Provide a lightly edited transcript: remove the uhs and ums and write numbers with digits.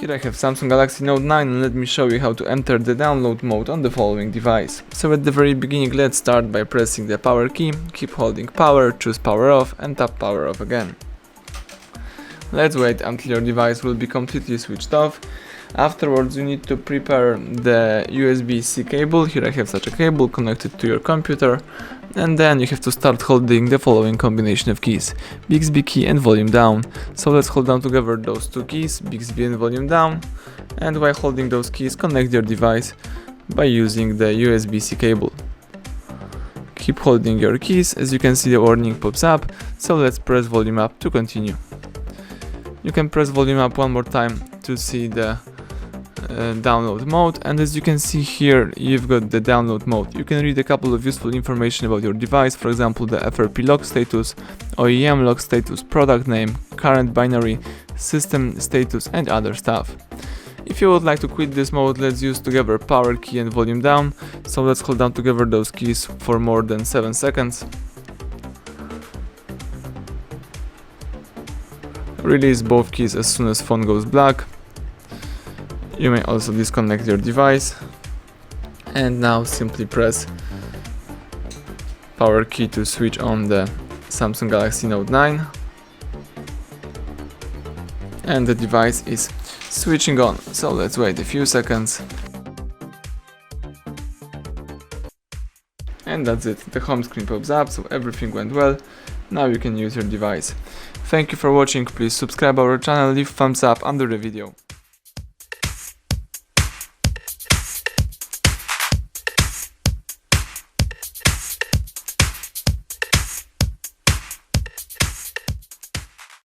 Here I have Samsung Galaxy Note 9 and let me show you how to enter the download mode on the following device. So at the very beginning, let's start by pressing the power key, keep holding power, choose power off and tap power off again. Let's wait until your device will be completely switched off. Afterwards you need to prepare the USB-C cable. Here I have such a cable connected to your computer, and then you have to start holding the following combination of keys: Bixby key and volume down. So let's hold down together those two keys, Bixby and volume down, and while holding those keys, connect your device by using the USB-C cable. Keep holding your keys. As you can see, the warning pops up, so let's press volume up to continue. You can press volume up one more time to see the download mode, and as you can see here, you've got the download mode. You can read a couple of useful information about your device, for example the FRP lock status, OEM lock status, product name, current binary, system status and other stuff. If you would like to quit this mode, let's use together power key and volume down. So let's hold down together those keys for more than 7 seconds. Release both keys as soon as phone goes black. You may also disconnect your device, and now simply press power key to switch on the Samsung Galaxy Note 9, and the device is switching on. So let's wait a few seconds, and that's it. The home screen pops up, so everything went well. Now you can use your device. Thank you for watching. Please subscribe our channel, leave thumbs up under the video.